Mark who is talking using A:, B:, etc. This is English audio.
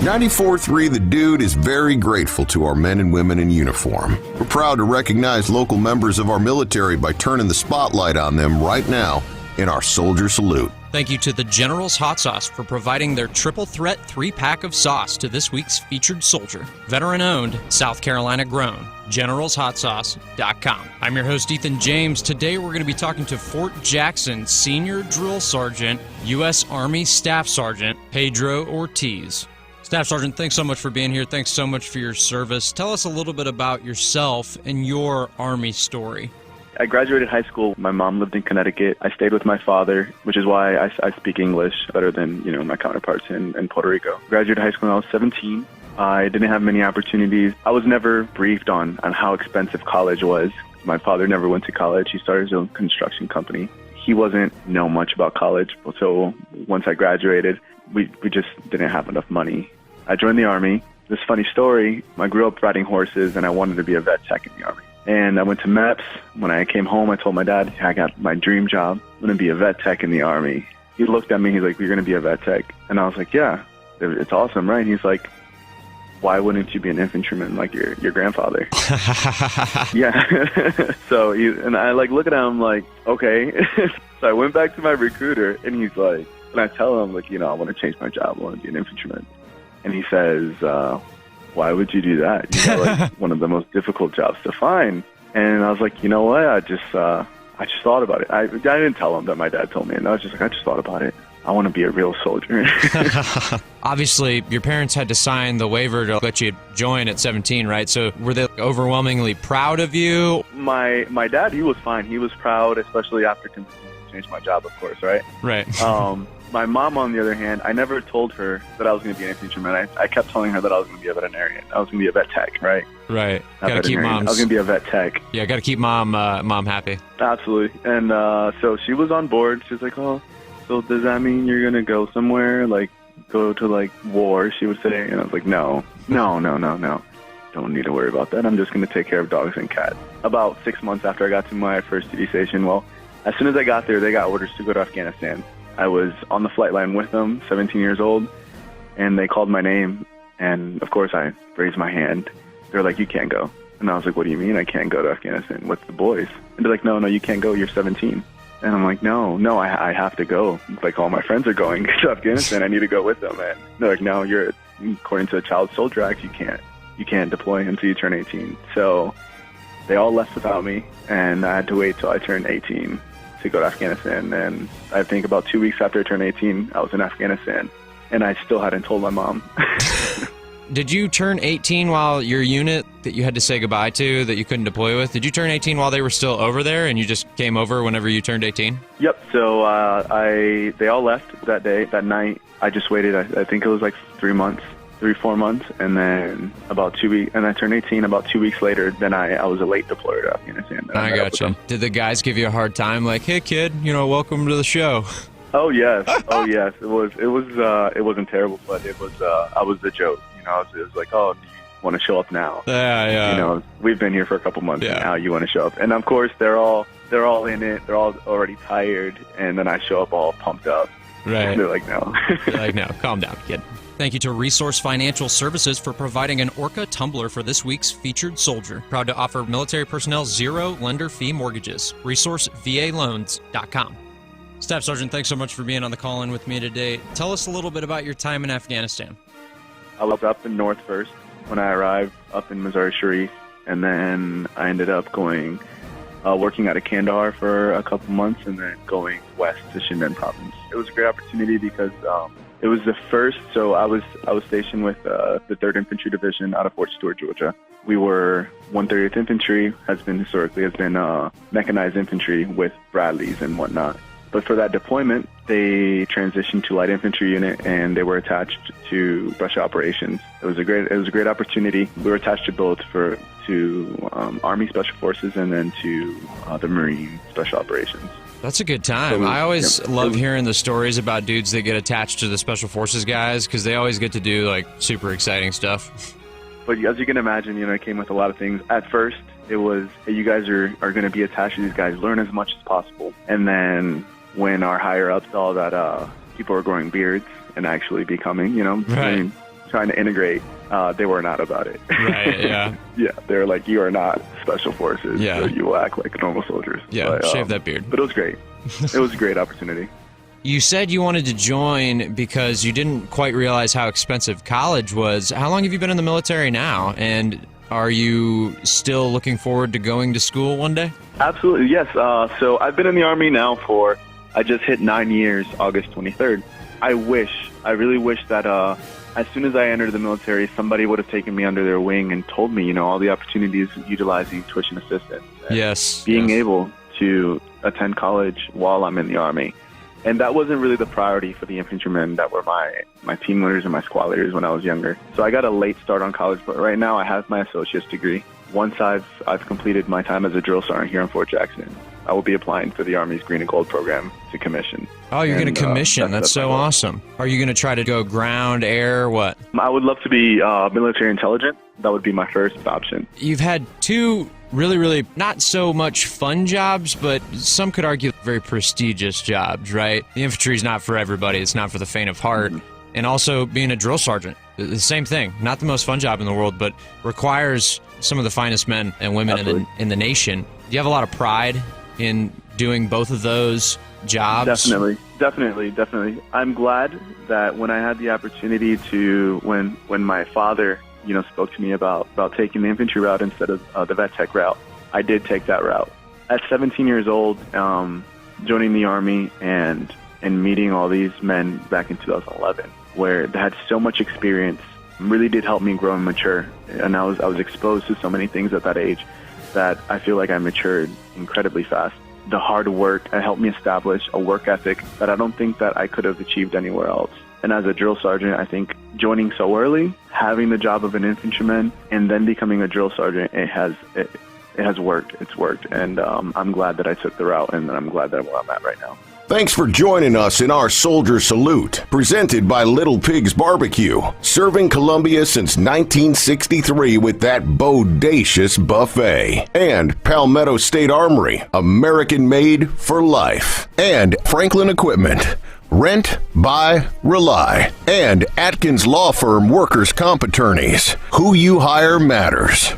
A: 94.3 The Dude is very grateful to our men and women in uniform. We're proud to recognize local members of our military by turning the spotlight on them right now in our Soldier Salute.
B: Thank you to the General's Hot Sauce for providing their triple threat 3-pack of sauce to this week's featured soldier. Veteran-owned, South Carolina grown. GeneralsHotSauce.com. I'm your host, Ethan James. Today we're going to be talking to Fort Jackson Senior Drill Sergeant, U.S. Army Staff Sergeant Pedro Ortiz. Staff Sergeant, thanks so much for being here. Thanks so much for your service. Tell us a little bit about yourself and your Army story.
C: I graduated high school. My mom lived in Connecticut. I stayed with my father, which is why I speak English better than my counterparts in Puerto Rico. Graduated high school when I was 17. I didn't have many opportunities. I was never briefed on how expensive college was. My father never went to college. He started his own construction company. He wasn't know much about college. So once I graduated, we just didn't have enough money. I joined the Army. This funny story, I grew up riding horses and I wanted to be a vet tech in the Army. And I went to MEPS. When I came home, I told my dad, I got my dream job. I'm going to be a vet tech in the Army. He looked at me. He's like, you're going to be a vet tech? And I was like, yeah, it's awesome, right? And he's like, why wouldn't you be an infantryman like your grandfather? Yeah. So and I look at him like, okay. So I went back to my recruiter and he's like, and I tell him I want to change my job. I want to be an infantryman. And he says, why would you do that? You know, one of the most difficult jobs to find. And I was like, you know what? I just thought about it. I didn't tell him that my dad told me. And I was just like, I just thought about it. I want to be a real soldier.
B: Obviously, your parents had to sign the waiver to let you join at 17, right? So were they overwhelmingly proud of you?
C: My dad, he was fine. He was proud, especially after continuing to change my job, of course, right?
B: Right.
C: My mom, on the other hand, I never told her that I was going to be an infantryman. I kept telling her that I was going to be a veterinarian. I was going to be a vet tech, right?
B: Right. Got to keep moms.
C: I was going to be a vet tech.
B: Yeah, got to keep mom happy.
C: Absolutely. And so she was on board. She was like, oh, so does that mean you're going to go somewhere, go to war, she would say? And I was like, no. Don't need to worry about that. I'm just going to take care of dogs and cats. About 6 months after I got to my first duty station, as soon as I got there, they got orders to go to Afghanistan. I was on the flight line with them, 17 years old, and they called my name, and of course I raised my hand. They're like, you can't go. And I was like, what do you mean I can't go to Afghanistan with the boys? And they're like, no, you can't go, you're 17. And I'm like, no, I have to go. All my friends are going to Afghanistan, I need to go with them. And they're like, no, according to the Child Soldier Act, you can't deploy until you turn 18. So they all left without me, and I had to wait till I turned 18 to go to Afghanistan. And I think about 2 weeks after I turned 18, I was in Afghanistan, and I still hadn't told my mom.
B: Did you turn 18 while your unit that you had to say goodbye to, that you couldn't deploy with, did you turn 18 while they were still over there and you just came over whenever you turned 18?
C: Yep. So they all left that night. I just waited. I think it was 4 months, and then about 2 weeks, and I turned 18 about 2 weeks later. Then I was a late deployer to Afghanistan.
B: I gotcha. Did the guys give you a hard time? Like, hey kid, welcome to the show?
C: Oh yes. It wasn't terrible, but it was. I was the joke. It was like, oh, do you want to show up now?
B: Yeah.
C: We've been here for a couple months, and now you want to show up. And of course, they're all in it. They're all already tired, and then I show up all pumped up.
B: Right.
C: And they're like, no.
B: They're like, no, calm down, kid. Thank you to Resource Financial Services for providing an Orca tumbler for this week's featured soldier. Proud to offer military personnel 0 lender fee mortgages. ResourceVALoans.com. Staff Sergeant, thanks so much for being on the call-in with me today. Tell us a little bit about your time in Afghanistan.
C: I was up in North first when I arrived, up in Mazar-e Sharif, and then I ended up going working out of Kandahar for a couple months, and then going west to Shindan province. It was a great opportunity because it was the first. So I was stationed with the 3rd Infantry Division out of Fort Stewart, Georgia. We were 130th Infantry, has been mechanized infantry with Bradleys and whatnot. But for that deployment, they transitioned to light infantry unit, and they were attached to special operations. It was a great opportunity. We were attached to both to Army Special Forces and then to the Marine Special Operations.
B: That's a good time. I always love hearing the stories about dudes that get attached to the Special Forces guys, because they always get to do super exciting stuff.
C: But as you can imagine, it came with a lot of things. At first, it was, hey, you guys are going to be attached to these guys, learn as much as possible. And then when our higher ups saw that people were growing beards and actually becoming,
B: right.
C: trying to integrate, they were not about it.
B: Right, yeah.
C: Yeah, they were like, you are not special forces,
B: Yeah.
C: so you will act like normal soldiers.
B: Yeah,
C: But,
B: shave that beard.
C: But it was great. It was a great opportunity.
B: You said you wanted to join because you didn't quite realize how expensive college was. How long have you been in the military now? And are you still looking forward to going to school one day?
C: Absolutely, yes. So I've been in the Army now I just hit 9 years, August 23rd. I really wish that as soon as I entered the military, somebody would have taken me under their wing and told me, all the opportunities of utilizing tuition assistance.
B: Yes.
C: Being able to attend college while I'm in the Army. And that wasn't really the priority for the infantrymen that were my team leaders and my squad leaders when I was younger. So I got a late start on college, but right now I have my associate's degree. Once I've completed my time as a drill sergeant here in Fort Jackson, I will be applying for the Army's Green and Gold program to commission.
B: Oh, you're going to commission. That's so
C: my goal.
B: Awesome. Are you going to try to go ground, air, what?
C: I would love to be military intelligence. That would be my first option.
B: You've had two really not so much fun jobs, but some could argue very prestigious jobs, right? The infantry is not for everybody. It's not for the faint of heart. Mm-hmm. And also being a drill sergeant, the same thing. Not the most fun job in the world, but requires some of the finest men and women in the nation. Do you have a lot of pride in doing both of those jobs?
C: Definitely. I'm glad that when I had the opportunity to, when my father, spoke to me about taking the infantry route instead of the vet tech route, I did take that route. At 17 years old, joining the Army and meeting all these men back in 2011, where they had so much experience, really did help me grow and mature. And I was exposed to so many things at that age that I feel like I matured incredibly fast. The hard work helped me establish a work ethic that I don't think that I could have achieved anywhere else. And as a drill sergeant, I think joining so early, having the job of an infantryman, and then becoming a drill sergeant, it has worked. It's worked. And I'm glad that I took the route, and I'm glad that I'm where I'm at right now.
A: Thanks for joining us in our Soldier Salute, presented by Little Pig's Barbecue, serving Columbia since 1963 with that bodacious buffet. And Palmetto State Armory, American made for life. And Franklin Equipment, rent, buy, rely. And Atkins Law Firm Workers' Comp Attorneys, who you hire matters.